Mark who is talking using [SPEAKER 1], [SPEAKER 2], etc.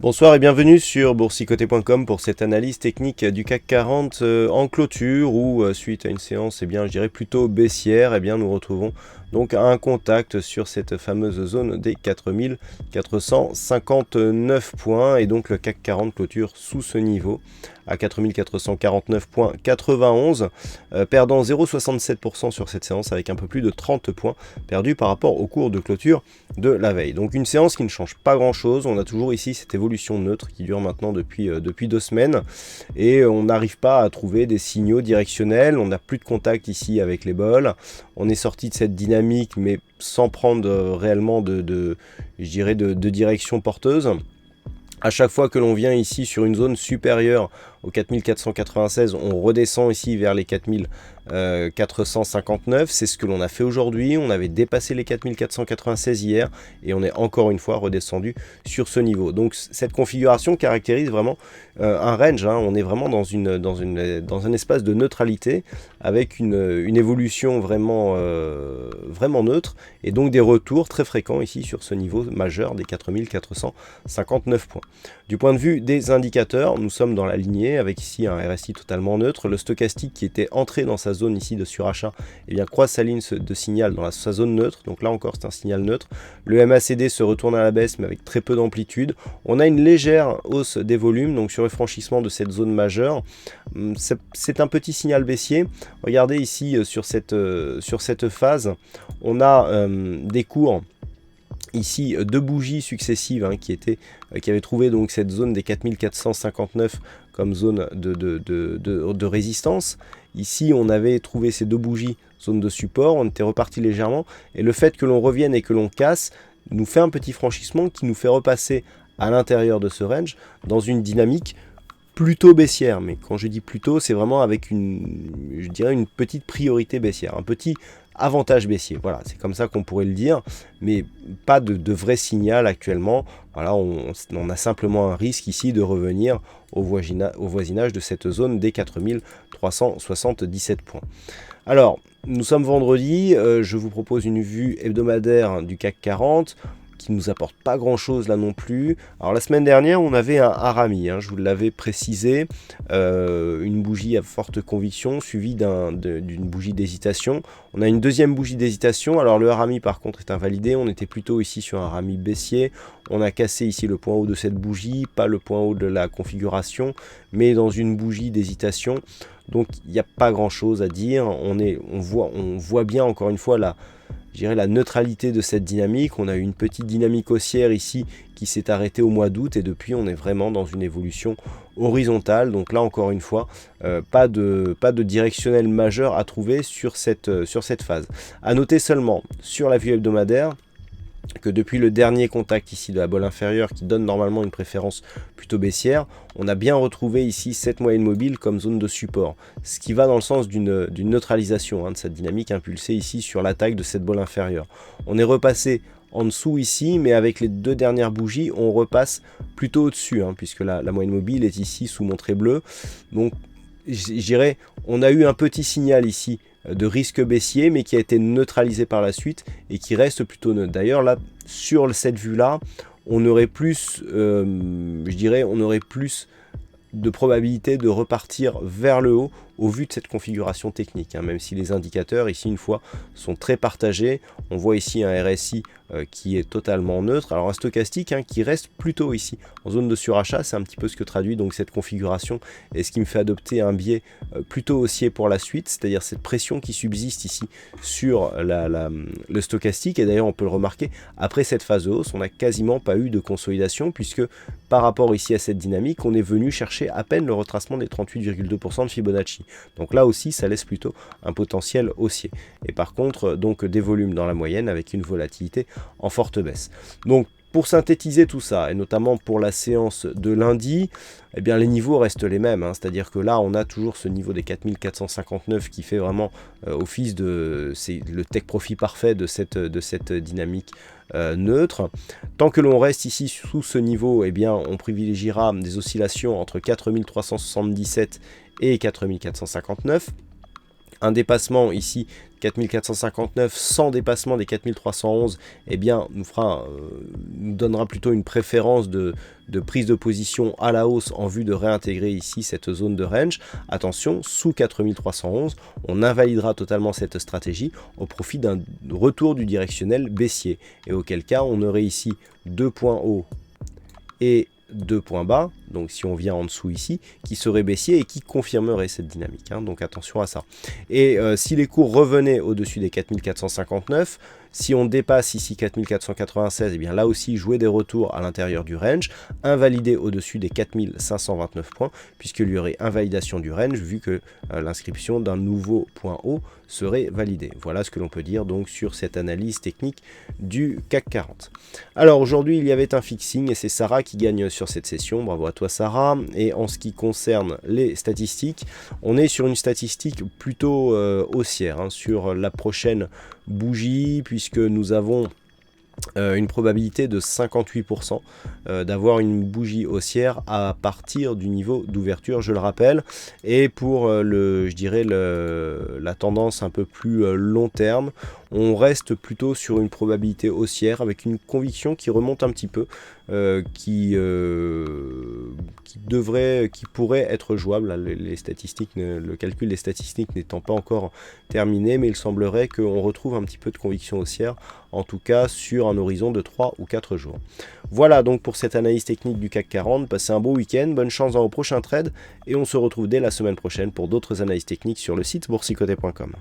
[SPEAKER 1] Bonsoir et bienvenue sur boursicoté.com pour cette analyse technique du CAC 40 en clôture où suite à une séance je dirais plutôt baissière, nous retrouvons donc un contact sur cette fameuse zone des 4459 points et donc le CAC 40 clôture sous ce niveau à 4449,91, perdant 0,67% sur cette séance avec un peu plus de 30 points perdus par rapport au cours de clôture de la veille. Donc une séance qui ne change pas grand chose, on a toujours ici cette évolution neutre qui dure maintenant depuis 2 semaines et on n'arrive pas à trouver des signaux directionnels, on n'a plus de contact ici avec les bols, on est sorti de cette dynamique mais sans prendre réellement de direction porteuse. À chaque fois que l'on vient ici sur une zone supérieure aux 4496, on redescend ici vers les 4459. C'est ce que l'on a fait aujourd'hui. On avait dépassé les 4496 hier et on est encore une fois redescendu sur ce niveau. Donc cette configuration caractérise vraiment un range. On est vraiment dans un espace de neutralité avec une évolution vraiment neutre et donc des retours très fréquents ici sur ce niveau majeur des 4459 points. Du point de vue des indicateurs, nous sommes dans la lignée avec ici un RSI totalement neutre. Le stochastique qui était entré dans sa zone ici de surachat croise sa ligne de signal dans sa zone neutre. Donc là encore c'est un signal neutre. Le MACD se retourne à la baisse mais avec très peu d'amplitude. On a une légère hausse des volumes donc sur le franchissement de cette zone majeure. C'est un petit signal baissier. Regardez ici sur cette phase, on a des cours ici deux bougies successives qui avaient trouvé donc cette zone des 4459 comme zone de résistance. Ici on avait trouvé ces deux bougies zone de support, on était reparti légèrement et le fait que l'on revienne et que l'on casse nous fait un petit franchissement qui nous fait repasser à l'intérieur de ce range dans une dynamique plutôt baissière, mais quand je dis plutôt, c'est vraiment avec une petite priorité baissière, un petit avantage baissier. Voilà, c'est comme ça qu'on pourrait le dire, mais pas de vrai signal actuellement. Voilà, on a simplement un risque ici de revenir au voisinage de cette zone des 4377 points. Alors, nous sommes vendredi, je vous propose une vue hebdomadaire du CAC 40, qui nous apporte pas grand chose là non plus. Alors la semaine dernière on avait un harami, je vous l'avais précisé, une bougie à forte conviction suivie d'une bougie d'hésitation. On a une deuxième bougie d'hésitation, alors le harami par contre est invalidé, on était plutôt ici sur un harami baissier, on a cassé ici le point haut de cette bougie, pas le point haut de la configuration, mais dans une bougie d'hésitation. Donc il n'y a pas grand chose à dire, on voit bien encore une fois la neutralité de cette dynamique. On a eu une petite dynamique haussière ici qui s'est arrêtée au mois d'août et depuis on est vraiment dans une évolution horizontale. Donc là encore une fois, pas de directionnel majeur à trouver sur cette phase. À noter seulement sur la vue hebdomadaire que depuis le dernier contact ici de la bolle inférieure qui donne normalement une préférence plutôt baissière, on a bien retrouvé ici cette moyenne mobile comme zone de support, ce qui va dans le sens d'une neutralisation de cette dynamique impulsée ici sur l'attaque de cette bolle inférieure. On est repassé en dessous ici, mais avec les deux dernières bougies, on repasse plutôt au-dessus, puisque la moyenne mobile est ici sous mon trait bleu. Donc je dirais, on a eu un petit signal ici de risque baissier mais qui a été neutralisé par la suite et qui reste plutôt neutre. D'ailleurs là sur cette vue là on aurait plus de probabilité de repartir vers le haut au vu de cette configuration technique, même si les indicateurs ici une fois sont très partagés. On voit ici un RSI qui est totalement neutre, alors un stochastique qui reste plutôt ici en zone de surachat. C'est un petit peu ce que traduit donc cette configuration et ce qui me fait adopter un biais plutôt haussier pour la suite, c'est-à-dire cette pression qui subsiste ici sur le stochastique. Et d'ailleurs on peut le remarquer, après cette phase de hausse on n'a quasiment pas eu de consolidation puisque par rapport ici à cette dynamique on est venu chercher à peine le retracement des 38,2% de Fibonacci. Donc là aussi ça laisse plutôt un potentiel haussier et par contre donc des volumes dans la moyenne avec une volatilité en forte baisse. Donc pour synthétiser tout ça, et notamment pour la séance de lundi, les niveaux restent les mêmes, c'est-à-dire que là on a toujours ce niveau des 4459 qui fait vraiment office c'est le take profit parfait de cette dynamique neutre. Tant que l'on reste ici sous ce niveau, on privilégiera des oscillations entre 4377 et 4459. Un dépassement ici 4459 sans dépassement des 4311, eh bien, nous donnera plutôt une préférence de prise de position à la hausse en vue de réintégrer ici cette zone de range. Attention, sous 4311, on invalidera totalement cette stratégie au profit d'un retour du directionnel baissier. Et auquel cas, on aurait ici 2 points hauts et 2 points bas, donc si on vient en dessous ici, qui serait baissier et qui confirmerait cette dynamique, hein, donc attention à ça. Et si les cours revenaient au-dessus des 4459, si on dépasse ici 4496, et bien là aussi jouer des retours à l'intérieur du range, invalider au-dessus des 4529 points, puisqu'il y aurait invalidation du range, vu que l'inscription d'un nouveau point haut serait validée. Voilà ce que l'on peut dire donc sur cette analyse technique du CAC 40. Alors aujourd'hui, il y avait un fixing et c'est Sarah qui gagne sur cette session. Bravo à toi Sarah. Et en ce qui concerne les statistiques, on est sur une statistique plutôt haussière hein, sur la prochaine bougie, puisque nous avons une probabilité de 58% d'avoir une bougie haussière à partir du niveau d'ouverture, je le rappelle. Et pour la tendance un peu plus long terme, on reste plutôt sur une probabilité haussière avec une conviction qui remonte un petit peu, qui pourrait être jouable. Les statistiques, le calcul des statistiques n'étant pas encore terminé, mais il semblerait qu'on retrouve un petit peu de conviction haussière, en tout cas sur un horizon de 3 ou 4 jours. Voilà donc pour cette analyse technique du CAC 40. Passez un bon week-end, bonne chance dans vos prochains trades et on se retrouve dès la semaine prochaine pour d'autres analyses techniques sur le site boursicoté.com.